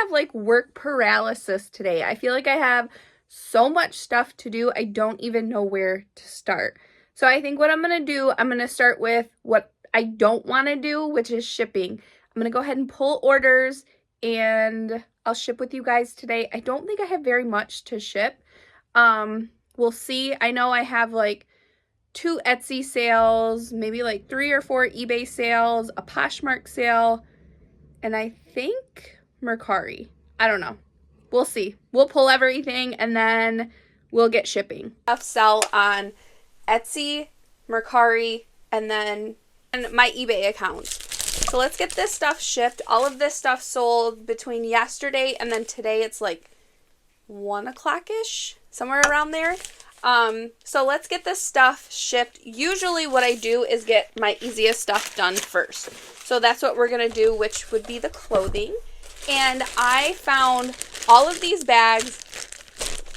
have like work paralysis today. I feel like I have so much stuff to do. I don't even know where to start. So I think what I'm going to do, I'm going to start with what I don't want to do, which is shipping. I'm going to go ahead and pull orders and I'll ship with you guys today. I don't think I have very much to ship. We'll see. I know I have like 2 Etsy sales, maybe like 3 or 4 eBay sales, a Poshmark sale, and I think Mercari. I don't know. We'll see. We'll pull everything and then we'll get shipping. I'll sell on Etsy, Mercari, and then my eBay account. So let's get this stuff shipped. All of this stuff sold between yesterday and then today. It's like 1 o'clock-ish, somewhere around there. So let's get this stuff shipped. Usually what I do is get my easiest stuff done first. So that's what we're going to do, which would be the clothing. And I found all of these bags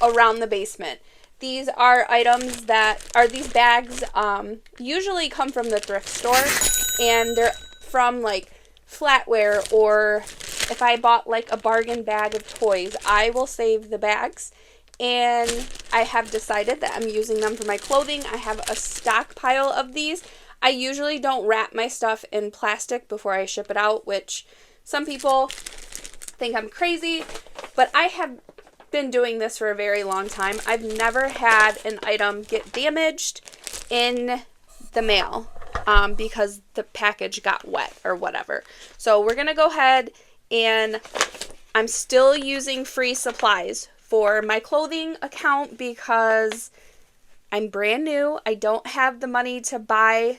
around the basement. These are items that are these bags usually come from the thrift store, and they're from like flatware, or if I bought like a bargain bag of toys, I will save the bags. And I have decided that I'm using them for my clothing. I have a stockpile of these. I usually don't wrap my stuff in plastic before I ship it out, which some people think I'm crazy, but I have been doing this for a very long time. I've never had an item get damaged in the mail because the package got wet or whatever. So we're going to go ahead, and I'm still using free supplies for my clothing account because I'm brand new. I don't have the money to buy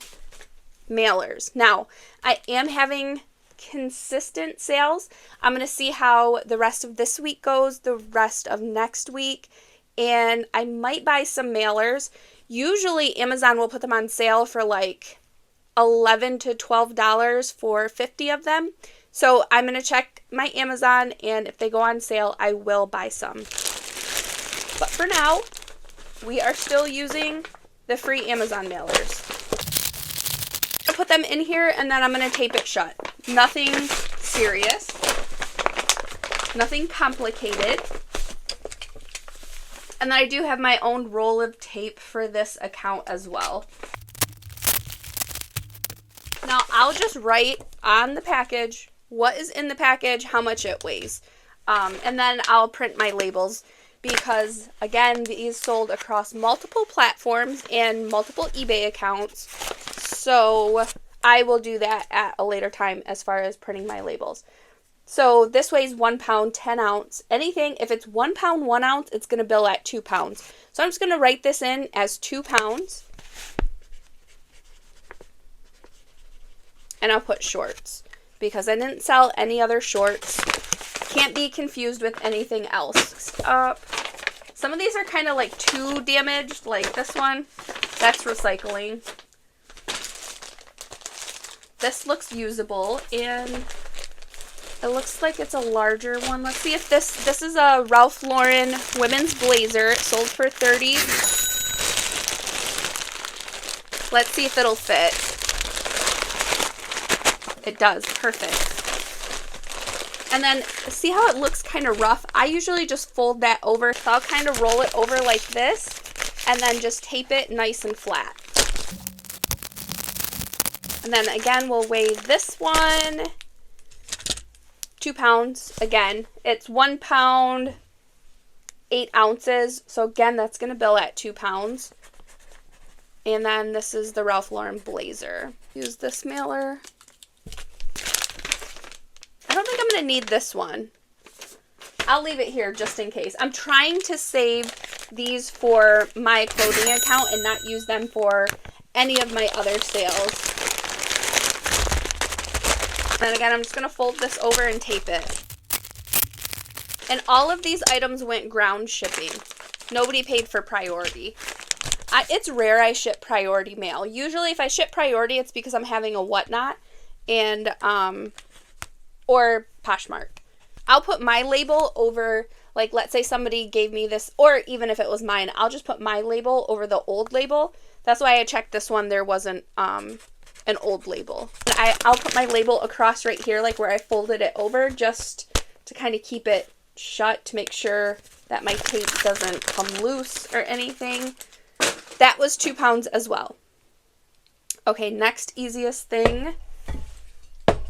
mailers. Now, I am having consistent sales. I'm going to see how the rest of this week goes, the rest of next week, and I might buy some mailers. Usually Amazon will put them on sale for like $11 to $12 for 50 of them. So I'm going to check my Amazon, and if they go on sale, I will buy some. But for now, we are still using the free Amazon mailers. I'll put them in here, and then I'm going to tape it shut. Nothing serious. Nothing complicated. And then I do have my own roll of tape for this account as well. Now, I'll just write on the package what is in the package, how much it weighs. And then I'll print my labels because, again, these sold across multiple platforms and multiple eBay accounts. So I will do that at a later time as far as printing my labels. So this weighs 1 pound, 10 ounce. Anything, if it's 1 pound, 1 ounce, it's going to bill at 2 pounds. So I'm just going to write this in as 2 pounds. And I'll put shorts because I didn't sell any other shorts. Can't be confused with anything else. Some of these are kind of like too damaged, like this one. That's recycling. This looks usable, and it looks like it's a larger one. Let's see if this is a Ralph Lauren women's blazer. It sold for $30. Let's see if it'll fit. It does. Perfect. And then see how it looks kind of rough? I usually just fold that over. So I'll kind of roll it over like this and then just tape it nice and flat. And then again, we'll weigh this one. 2 pounds. Again, it's 1 pound, 8 ounces. So again, that's going to bill at 2 pounds. And then this is the Ralph Lauren blazer. Use this mailer. I don't think I'm going to need this one. I'll leave it here just in case. I'm trying to save these for my clothing account and not use them for any of my other sales. And again, I'm just going to fold this over and tape it. And all of these items went ground shipping. Nobody paid for priority. It's rare I ship priority mail. Usually if I ship priority, it's because I'm having a whatnot and or Poshmark. I'll put my label over, like let's say somebody gave me this, or even if it was mine, I'll just put my label over the old label. That's why I checked this one. There wasn't an old label. I'll put my label across right here, like where I folded it over, just to kind of keep it shut to make sure that my tape doesn't come loose or anything. That was 2 pounds as well. Okay, next easiest thing,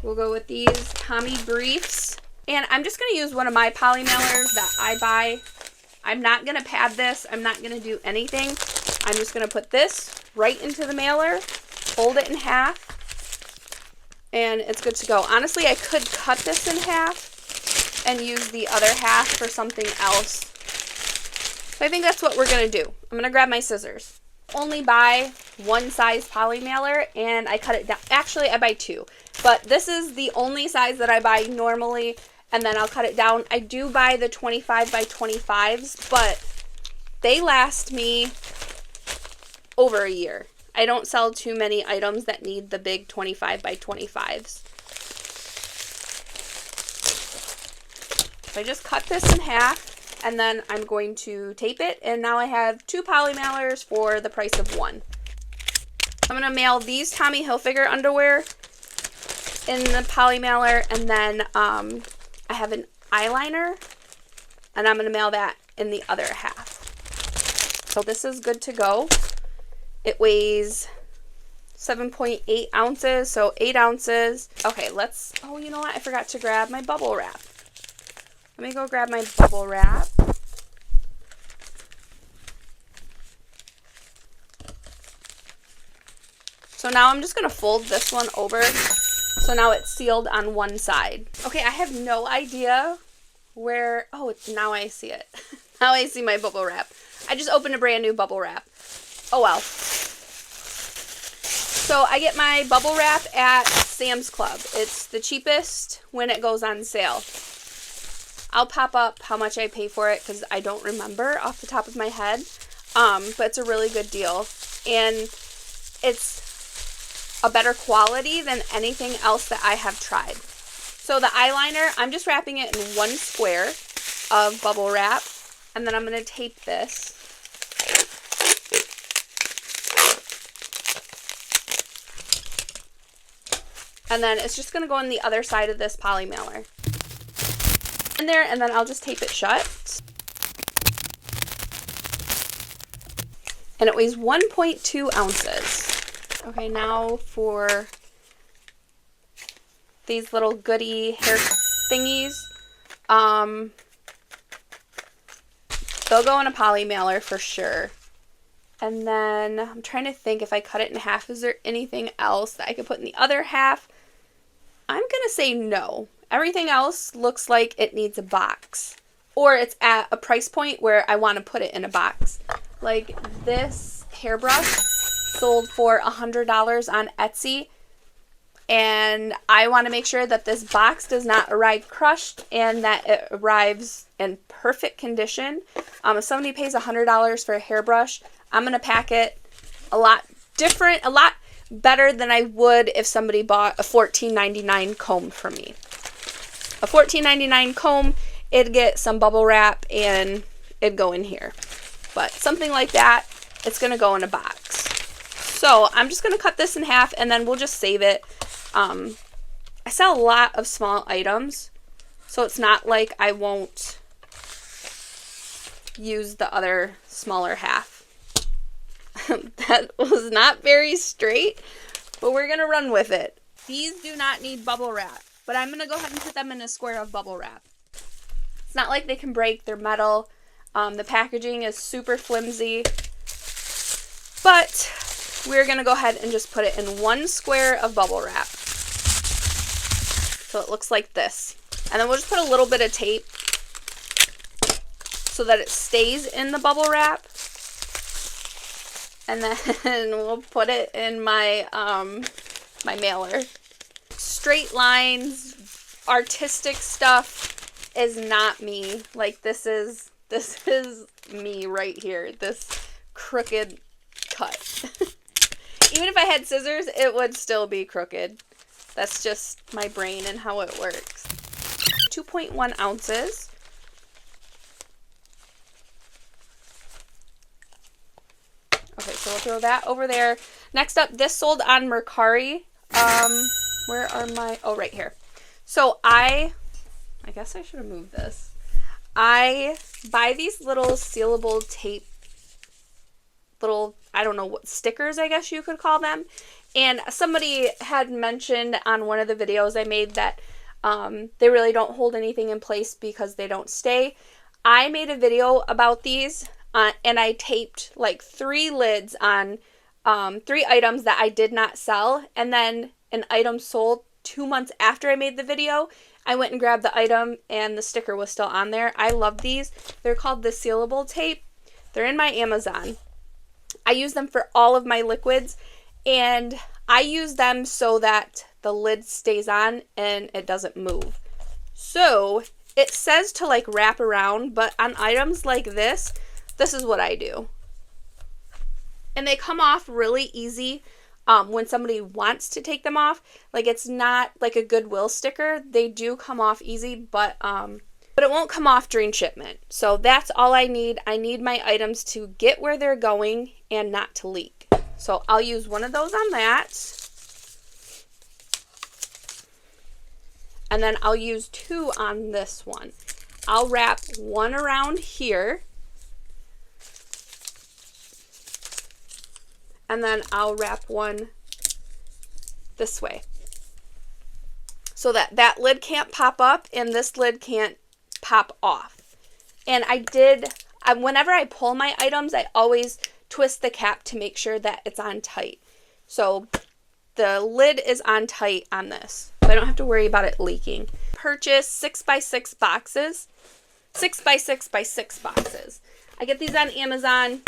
we'll go with these Tommy briefs. And I'm just going to use one of my poly mailers that I buy. I'm not going to pad this. I'm not going to do anything. I'm just going to put this right into the mailer, fold it in half, and it's good to go. Honestly, I could cut this in half and use the other half for something else. So I think that's what we're going to do. I'm going to grab my scissors. Only buy one size poly mailer, and I cut it down. Actually, I buy 2, but this is the only size that I buy normally, and then I'll cut it down. I do buy the 25 by 25s, but they last me over a year. I don't sell too many items that need the big 25 by 25s. So I just cut this in half, and then I'm going to tape it, and now I have 2 poly mailers for the price of 1. I'm going to mail these Tommy Hilfiger underwear in the poly mailer, and then I have an eyeliner, and I'm going to mail that in the other half. So this is good to go. It weighs 7.8 ounces, so 8 ounces. Okay, oh, you know what? I forgot to grab my bubble wrap. Let me go grab my bubble wrap. So now I'm just going to fold this one over. So now it's sealed on one side. Okay, I have no idea where, now I see it. Now I see my bubble wrap. I just opened a brand new bubble wrap. Oh well. So I get my bubble wrap at Sam's Club. It's the cheapest when it goes on sale. I'll pop up how much I pay for it because I don't remember off the top of my head. But it's a really good deal. And it's a better quality than anything else that I have tried. So the eyeliner, I'm just wrapping it in 1 square of bubble wrap. And then I'm going to tape this. And then it's just going to go on the other side of this poly mailer. In there, and then I'll just tape it shut. And it weighs 1.2 ounces. Okay, now for these little goodie hair thingies. They'll go in a poly mailer for sure. And then I'm trying to think if I cut it in half, is there anything else that I could put in the other half? I'm going to say no. Everything else looks like it needs a box. Or it's at a price point where I want to put it in a box. Like this hairbrush sold for $100 on Etsy. And I want to make sure that this box does not arrive crushed and that it arrives in perfect condition. If somebody pays $100 for a hairbrush, I'm going to pack it a lot different, a lot better than I would if somebody bought a $14.99 comb from me. A $14.99 comb, it'd get some bubble wrap and it'd go in here. But something like that, it's going to go in a box. So I'm just going to cut this in half and then we'll just save it. I sell a lot of small items, so it's not like I won't use the other smaller half. That was not very straight, but we're going to run with it. These do not need bubble wrap, but I'm going to go ahead and put them in a square of bubble wrap. It's not like they can break, they're metal. The packaging is super flimsy, but we're going to go ahead and just put it in 1 square of bubble wrap. So it looks like this. And then we'll just put a little bit of tape so that it stays in the bubble wrap. And then we'll put it in my my mailer. Straight lines, artistic stuff is not me. Like this is me right here. This crooked cut. Even if I had scissors, it would still be crooked. That's just my brain and how it works. 2.1 ounces. Okay, so we'll throw that over there. Next up, this sold on Mercari. Where are my, oh, right here. So I I guess I should have moved this. I buy these little sealable tape, little, I don't know what, stickers, I guess you could call them. And somebody had mentioned on one of the videos I made that they really don't hold anything in place because they don't stay. I made a video about these and I taped like 3 lids on 3 items that I did not sell, and then an item sold 2 months after I made the video. I went and grabbed the item and the sticker was still on there. I love these. They're called the sealable tape. They're in my Amazon. I use them for all of my liquids, and I use them so that the lid stays on and it doesn't move. So it says to like wrap around, but on items like this is what I do. And they come off really easy when somebody wants to take them off. Like, it's not like a Goodwill sticker. They do come off easy, but it won't come off during shipment. So that's all I need. I need my items to get where they're going and not to leak. So I'll use one of those on that. And then I'll use 2 on this one. I'll wrap one around here. And then I'll wrap one this way. So that that lid can't pop up and this lid can't pop off. And whenever I pull my items, I always twist the cap to make sure that it's on tight. So the lid is on tight on this, so I don't have to worry about it leaking. Purchase 6x6 boxes. 6x6x6 boxes. I get these on Amazon.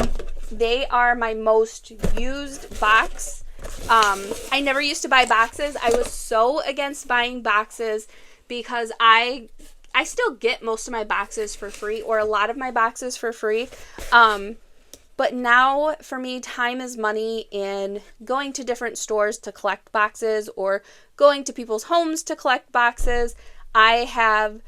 They are my most used box. I never used to buy boxes. I was so against buying boxes because I still get most of my boxes for free, or a lot of my boxes for free. But now for me, time is money, and going to different stores to collect boxes or going to people's homes to collect boxes, I have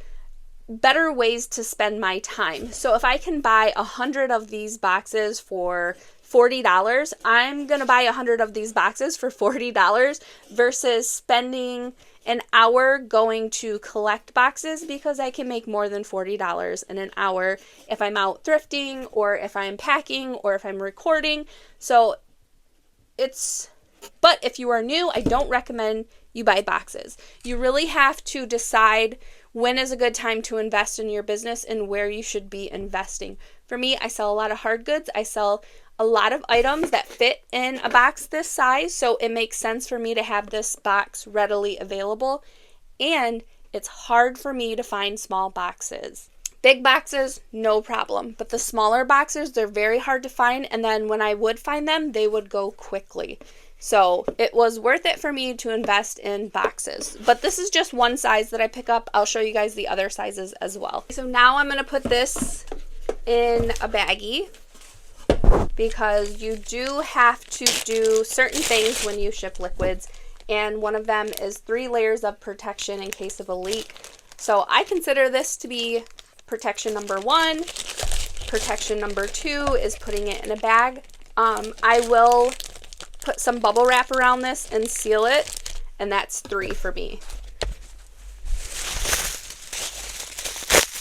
better ways to spend my time. So if I can buy 100 of these boxes for $40, I'm going to buy 100 of these boxes for $40 versus spending an hour going to collect boxes, because I can make more than $40 in an hour if I'm out thrifting or if I'm packing or if I'm recording. So but if you are new, I don't recommend you buy boxes. You really have to decide when is a good time to invest in your business and where you should be investing. For me, I sell a lot of hard goods. I sell a lot of items that fit in a box this size, so it makes sense for me to have this box readily available. And it's hard for me to find small boxes. Big boxes, no problem. But the smaller boxes, they're very hard to find. And then when I would find them, they would go quickly. So it was worth it for me to invest in boxes. But this is just one size that I pick up. I'll show you guys the other sizes as well. So now I'm going to put this in a baggie, because you do have to do certain things when you ship liquids. And one of them is 3 layers of protection in case of a leak. So I consider this to be protection number 1. Protection number 2 is putting it in a bag. I will put some bubble wrap around this and seal it, and that's 3 for me.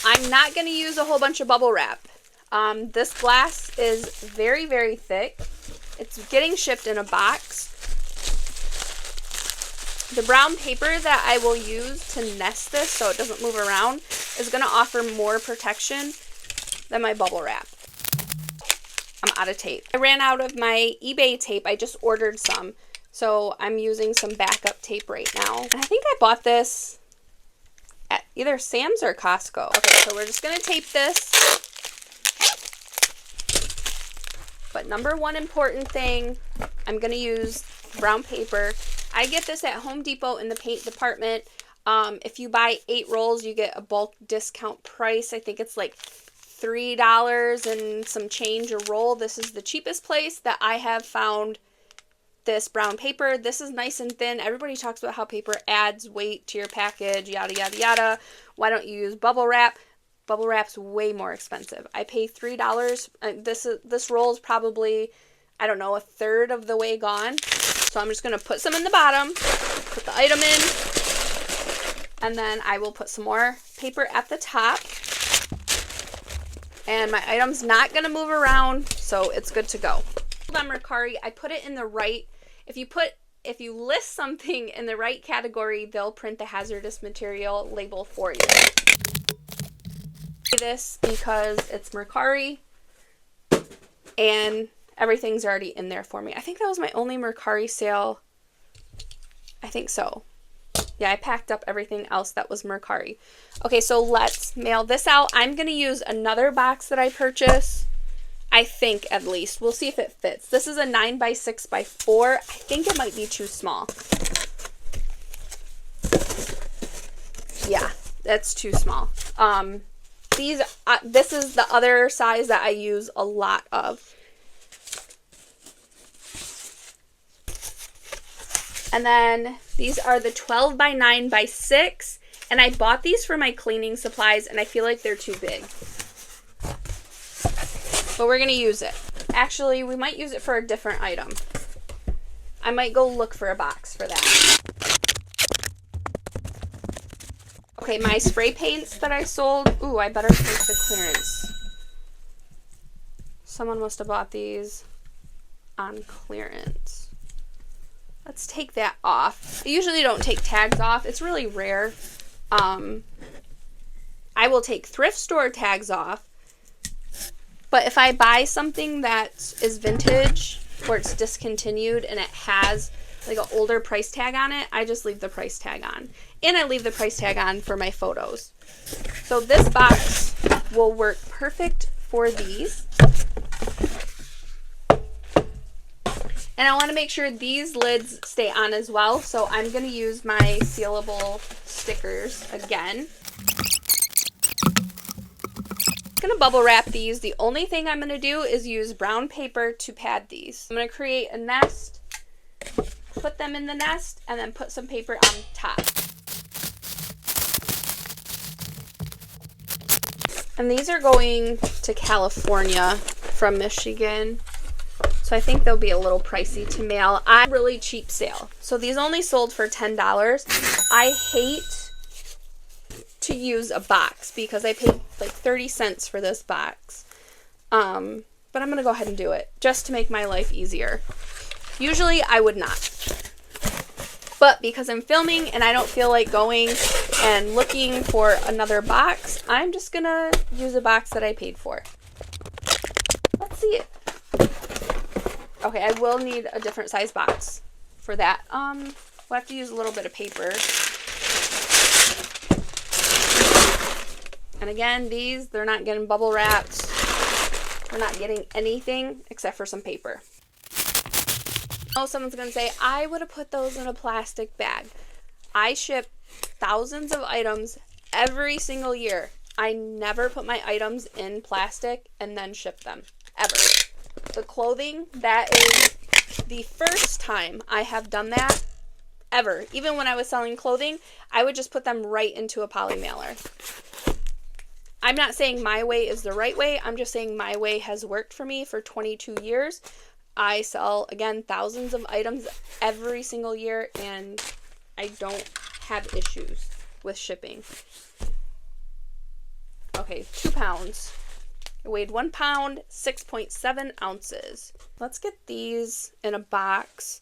I'm not going to use a whole bunch of bubble wrap. This glass is very, very thick. It's getting shipped in a box. The brown paper that I will use to nest this so it doesn't move around is going to offer more protection than my bubble wrap. I'm out of tape. I ran out of my eBay tape. I just ordered some, so I'm using some backup tape right now. And I think I bought this at either Sam's or Costco. Okay, so we're just going to tape this. But number 1 important thing, I'm going to use brown paper. I get this at Home Depot in the paint department. If you buy 8 rolls, you get a bulk discount price. I think it's like $3 and some change a roll. This is the cheapest place that I have found this brown paper. This is nice and thin. Everybody talks about how paper adds weight to your package, yada, yada, yada. Why don't you use bubble wrap? Bubble wrap's way more expensive. I pay $3. This roll is probably, I don't know, a third of the way gone. So I'm just going to put some in the bottom, put the item in, And then I will put some more paper at the top. And my item's not going to move around, so it's good to go. On Mercari, I put it in the right, if you list something in the right category, they'll print the hazardous material label for you. This because it's Mercari and everything's already in there for me. I think that was my only Mercari sale. I think so. Yeah, I packed up everything else that was Mercari. Okay, so let's mail this out. I'm going to use another box that I purchased. I think, at least. We'll see if it fits. This is a 9x6x4. I think it might be too small. Yeah, that's too small. This is the other size that I use a lot of. And then these are the 12x9x6, and I bought these for my cleaning supplies, and I feel like they're too big. But we're going to use it. Actually, we might use it for a different item. I might go look for a box for that. Okay, my spray paints that I sold. Ooh, I better take the clearance. Someone must have bought these on clearance. Let's take that off. I usually don't take tags off. It's really rare. I will take thrift store tags off. But if I buy something that is vintage or it's discontinued and it has like an older price tag on it, I just leave the price tag on. And I leave the price tag on for my photos. So this box will work perfect for these. And I want to make sure these lids stay on as well, so I'm going to use my sealable stickers again. I'm going to bubble wrap these. The only thing I'm going to do is use brown paper to pad these. I'm going to create a nest, put them in the nest, and then put some paper on top. And these are going to California from Michigan. So I think they'll be a little pricey to mail. I'm really cheap sale. So these only sold for $10. I hate to use a box because I paid like 30 cents for this box. But I'm going to go ahead and do it just to make my life easier. Usually I would not. But because I'm filming and I don't feel like going and looking for another box, I'm just going to use a box that I paid for. Let's see it. Okay, I will need a different size box for that. We'll have to use a little bit of paper. And again, these, they're not getting bubble wrapped. We're not getting anything except for some paper. Oh, someone's going to say, I would have put those in a plastic bag. I ship thousands of items every single year. I never put my items in plastic and then ship them, ever. The clothing, that is the first time I have done that ever. Even when I was selling clothing, I would just put them right into a poly mailer. I'm not saying my way is the right way. I'm just saying my way has worked for me for 22 years. I sell, again, thousands of items every single year, and I don't have issues with shipping. Okay, 2 pounds. It weighed 1 pound, 6.7 ounces. Let's get these in a box.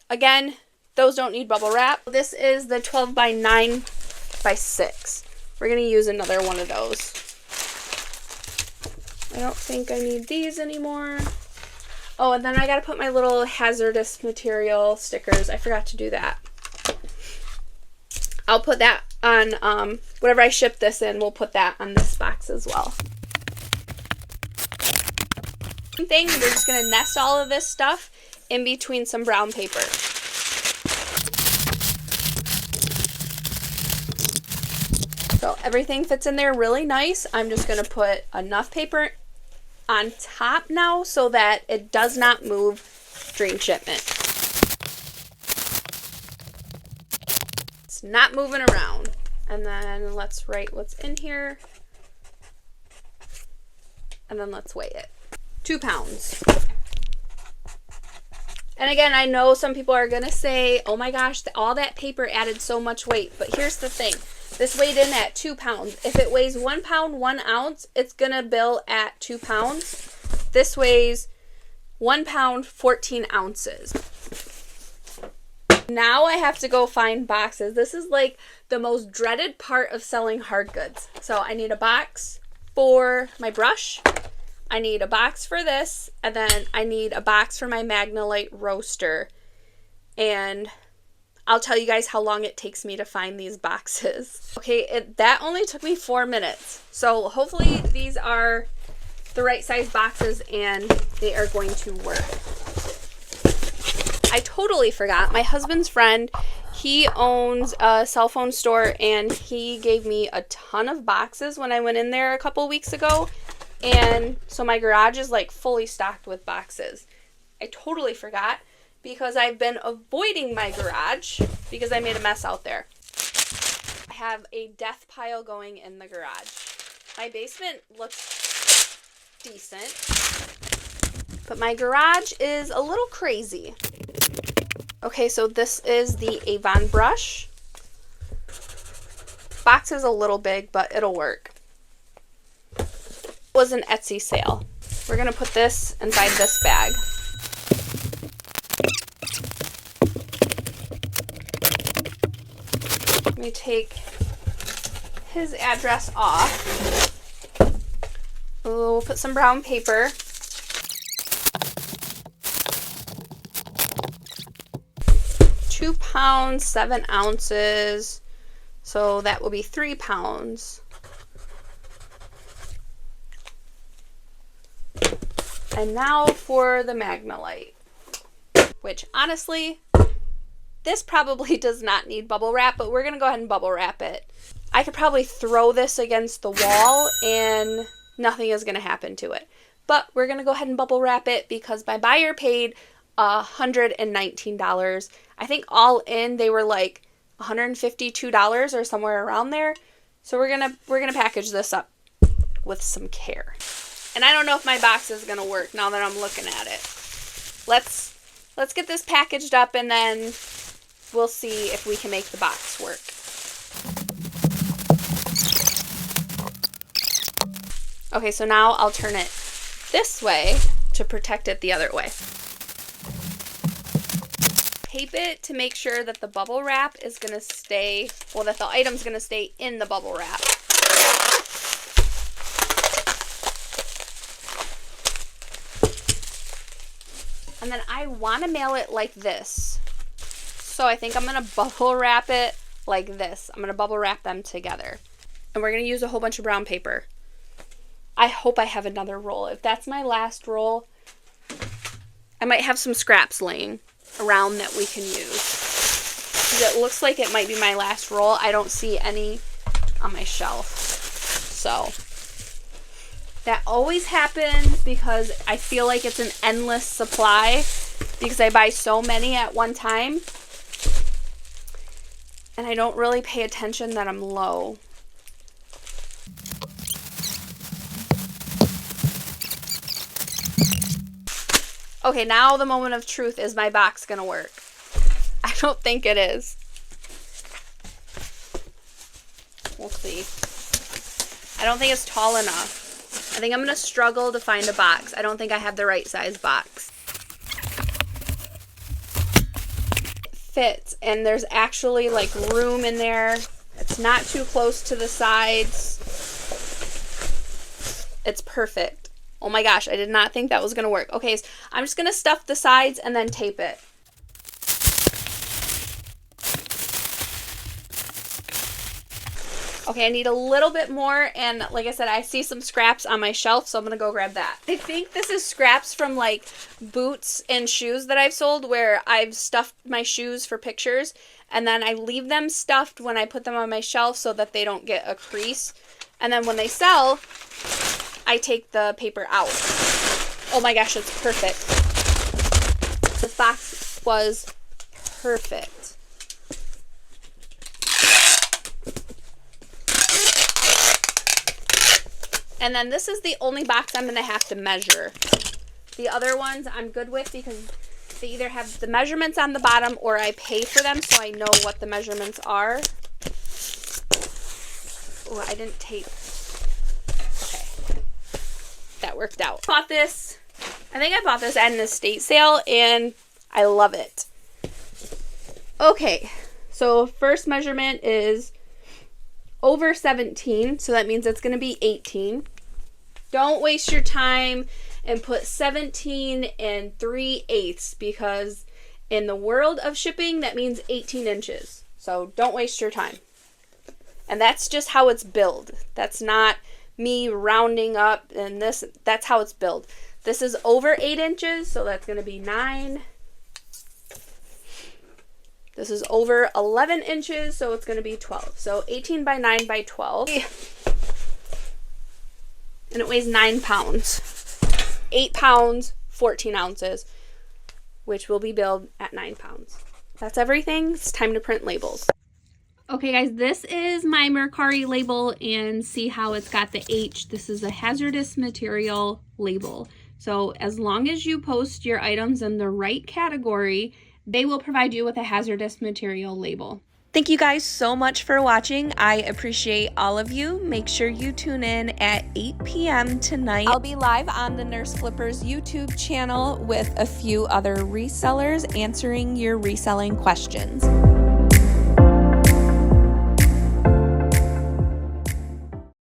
Again, those don't need bubble wrap. This is the 12x9x6. We're going to use another one of those. I don't think I need these anymore. Oh, and then I got to put my little hazardous material stickers. I forgot to do that. I'll put that on whatever I ship this in, we'll put that on this box as well. Same thing, we're just going to nest all of this stuff in between some brown paper. So everything fits in there really nice. I'm just going to put enough paper on top now so that it does not move during shipment. It's not moving around. And then let's write what's in here. And then let's weigh it. 2 pounds. And again, I know some people are going to say, oh my gosh, all that paper added so much weight. But here's the thing. This weighed in at 2 pounds. If it weighs 1 pound, 1 ounce, it's going to bill at 2 pounds. This weighs 1 pound, 14 ounces. Now I have to go find boxes. This is like the most dreaded part of selling hard goods. So I need a box for my brush. I need a box for this, and then I need a box for my Magnolite roaster. And I'll tell you guys how long it takes me to find these boxes. Okay, that only took me 4 minutes. So hopefully these are the right size boxes and they are going to work. I totally forgot. My husband's friend, he owns a cell phone store, and he gave me a ton of boxes when I went in there a couple weeks ago. And so my garage is like fully stocked with boxes. I totally forgot because I've been avoiding my garage because I made a mess out there. I have a death pile going in the garage. My basement looks decent, but my garage is a little crazy. Okay, so this is the Avon brush. Box is a little big, but it'll work. It was an Etsy sale. We're gonna put this inside this bag. Let me take his address off. We'll put some brown paper. £2 pounds, 7 ounces. So that will be 3 pounds. And now for the Magnolite, which honestly, this probably does not need bubble wrap, but we're going to go ahead and bubble wrap it. I could probably throw this against the wall and nothing is going to happen to it. But we're going to go ahead and bubble wrap it because my buyer paid $119. I think all in they were like $152 or somewhere around there. So we're gonna package this up with some care. And I don't know if my box is gonna work now that I'm looking at it. Let's get this packaged up and then we'll see if we can make the box work. Okay, so now I'll turn it this way to protect it the other way. Tape it to make sure that the bubble wrap is going to stay, well, that the item's going to stay in the bubble wrap. And then I want to mail it like this. So I think I'm going to bubble wrap it like this. I'm going to bubble wrap them together. And we're going to use a whole bunch of brown paper. I hope I have another roll. If that's my last roll, I might have some scraps laying around that we can use. It looks like it might be my last roll. I don't see any on my shelf. So that always happens because I feel like it's an endless supply because I buy so many at one time. And I don't really pay attention that I'm low. Okay, now the moment of truth. Is my box gonna work? I don't think it is. We'll see. I don't think it's tall enough. I think I'm gonna struggle to find a box. I don't think I have the right size box. It fits, and there's actually like room in there. It's not too close to the sides. It's perfect. Oh my gosh, I did not think that was going to work. Okay, so I'm just going to stuff the sides and then tape it. Okay, I need a little bit more, and like I said, I see some scraps on my shelf, so I'm going to go grab that. I think this is scraps from like boots and shoes that I've sold where I've stuffed my shoes for pictures, and then I leave them stuffed when I put them on my shelf so that they don't get a crease. And then when they sell, I take the paper out. Oh my gosh, it's perfect. This box was perfect. And then this is the only box I'm going to have to measure. The other ones I'm good with because They either have the measurements on the bottom or I pay for them so I know what the measurements are. Oh, I didn't tape. Okay. That worked out. Bought this. I think I bought this at an estate sale and I love it. Okay. So first measurement is over 17. So that means it's going to be 18. Don't waste your time and put 17 and 3/8 because in the world of shipping, that means 18 inches. So don't waste your time. And that's just how it's billed. That's not me rounding up and this, that's how it's billed. This is over 8 inches, so that's going to be 9. This is over 11 inches, so it's going to be 12. So 18 by 9 by 12. And it weighs 9 pounds. 8 pounds, 14 ounces, which will be billed at 9 pounds. That's everything. It's time to print labels. Okay guys, this is my Mercari label and see how it's got the H. This is a hazardous material label. So as long as you post your items in the right category, they will provide you with a hazardous material label. Thank you guys so much for watching. I appreciate all of you. Make sure you tune in at 8 p.m. tonight. I'll be live on the Nurse Flippers YouTube channel with a few other resellers answering your reselling questions.